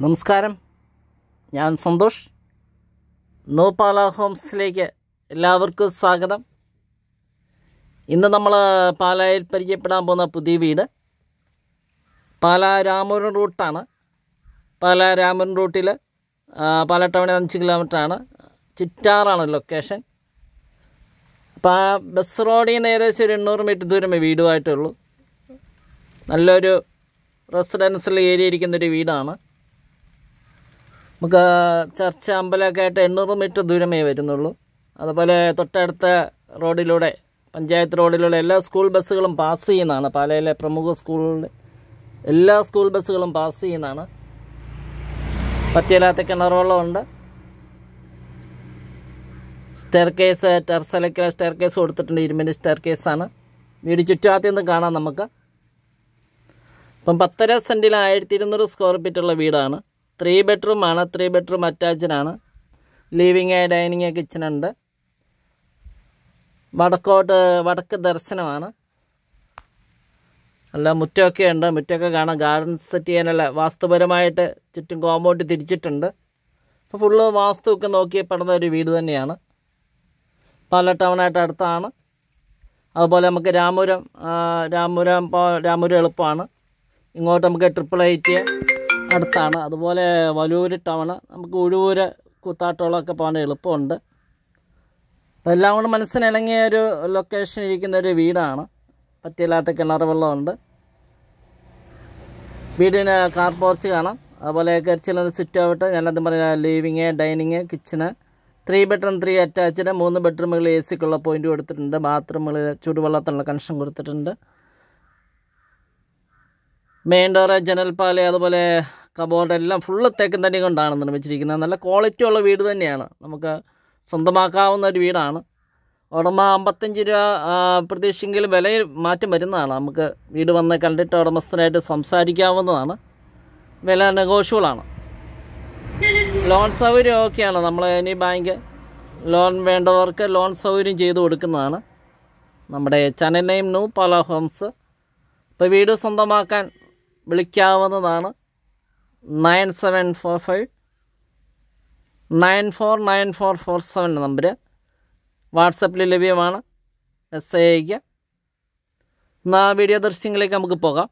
നമസ്കാരം, ഞാൻ സന്തോഷ്. നോ പാല ഹോംസിലേക്ക് എല്ലാവർക്കും സ്വാഗതം. ഇന്ന് നമ്മൾ പാലായിൽ പരിചയപ്പെടാൻ പോകുന്ന പുതിയ വീട് പാലാ രാമപുരം റൂട്ടാണ്. പാലാ രാമപുരം റൂട്ടിൽ പാലാ ടൗണിൽ 5 കിലോമീറ്ററാണ്. ചിറ്റാറാണ് ലൊക്കേഷൻ. അപ്പോൾ ആ ബസ് റോഡിൽ നിന്ന് ഏകദേശം ഒരു 800 മീറ്റർ ദൂരമേ വീടുമായിട്ടുള്ളൂ. നല്ലൊരു റെസിഡൻഷ്യൽ ഏരിയ ഇരിക്കുന്നൊരു വീടാണ്. നമുക്ക് ചർച്ച അമ്പലമൊക്കെ ആയിട്ട് 800 മീറ്റർ ദൂരമേ വരുന്നുള്ളൂ. അതുപോലെ തൊട്ടടുത്ത റോഡിലൂടെ, പഞ്ചായത്ത് റോഡിലൂടെ എല്ലാ സ്കൂൾ ബസ്സുകളും പാസ് ചെയ്യുന്നതാണ്. പാലയിലെ പ്രമുഖ സ്കൂളുകളിൽ എല്ലാ സ്കൂൾ ബസ്സുകളും പാസ് ചെയ്യുന്നതാണ്. പറ്റിയില്ലാത്ത കിണറുവെള്ളമുണ്ട്. സ്റ്റെയർ കേസ്, ടെറസലൊക്കെ സ്റ്റെയർ കേസ് കൊടുത്തിട്ടുണ്ട്. ഇരുമ്പിൻ്റെ സ്റ്റെയർ കേസാണ്. വീട് ചുറ്റുപാത്തിൽ നിന്ന് കാണാം നമുക്ക്. ഇപ്പം 10.5 സെൻറ്റിൽ 1200 സ്ക്വയർ ഫീറ്റുള്ള വീടാണ്. 3 ബെഡ്റൂമാണ്. 3 ബെഡ്റൂം അറ്റാച്ച്ഡാണ്. ലിവിങ്, ഡൈനിങ്, കിച്ചണുണ്ട്. വടക്ക് ദർശനമാണ്. നല്ല മുറ്റമൊക്കെ ഉണ്ട്. മുറ്റമൊക്കെ കാണാം. ഗാർഡൻ സെറ്റ് ചെയ്യാനല്ല, വാസ്തുപരമായിട്ട് ചുറ്റും കോമ്പൗണ്ട് തിരിച്ചിട്ടുണ്ട്. അപ്പോൾ ഫുള്ള് വാസ്തുവൊക്കെ നോക്കി പണിത ഒരു വീട് തന്നെയാണ്. പാലാ ടൗണായിട്ട് അടുത്താണ്. അതുപോലെ നമുക്ക് രാമപുരം എളുപ്പമാണ്. ഇങ്ങോട്ട് നമുക്ക് 888 അടുത്താണ്. അതുപോലെ വലൂര് ടൗണ്, നമുക്ക് ഉഴവൂര്, കൂത്താട്ടോളമൊക്കെ പോകാൻ എളുപ്പമുണ്ട്. അപ്പോൾ എല്ലാം കൊണ്ട് മനസ്സിനിണങ്ങിയ ഒരു ലൊക്കേഷൻ ഇരിക്കുന്ന ഒരു വീടാണ്. പറ്റിയില്ലാത്ത കിണർ വെള്ളമുണ്ട്. വീടിന് കാർ പോർച്ച് കാണാം. അതുപോലെ കരിച്ചിലൊന്ന് സിറ്റ് ഔട്ട്, ഞാനത് പറഞ്ഞ living, dining, kitchen. 3 bedroom 3 attached. 3 ബെഡ്റൂമുകളിൽ AC-ക്കുള്ള പോയിൻ്റ് കൊടുത്തിട്ടുണ്ട്. ബാത്റൂമുകളിൽ ചൂടുവെള്ളത്തിനുള്ള കണക്ഷൻ കൊടുത്തിട്ടുണ്ട്. മെയിൻ ഡോറ്, ജനൽപ്പാല്, അതുപോലെ കബോർഡ് എല്ലാം ഫുള്ള് തേക്കും തടി കൊണ്ടാണ് നിർമ്മിച്ചിരിക്കുന്നത്. നല്ല ക്വാളിറ്റി ഉള്ള വീട് തന്നെയാണ്. നമുക്ക് സ്വന്തമാക്കാവുന്ന ഒരു വീടാണ്. ഉടമ 55 രൂപ പ്രതീക്ഷിച്ചെങ്കിലും വിലയിൽ മാറ്റം വരുന്നതാണ്. നമുക്ക് വീട് വന്ന് കണ്ടിട്ട് ഉടമസ്ഥനായിട്ട് സംസാരിക്കാവുന്നതാണ്. വില നെഗോഷ്യബിളാണ്. ലോൺ സൗകര്യം ഓക്കെയാണ്. നമ്മൾ ഇനി ബാങ്ക് ലോൺ വേണ്ടവർക്ക് ലോൺ സൗകര്യം ചെയ്ത് കൊടുക്കുന്നതാണ്. നമ്മുടെ ചാനൽ നെയിം നോ പാല ഹോംസ്. ഇപ്പോൾ വീട് സ്വന്തമാക്കാൻ വിളിക്കാവുന്നതാണ്. 9745 949447 നമ്പർ വാട്സപ്പിൽ ലഭ്യമാണ്. മെസ്സേജ് അയയ്ക്കുക. എന്നാൽ വീഡിയോ ദൃശ്യങ്ങളിലേക്ക് നമുക്ക് പോകാം.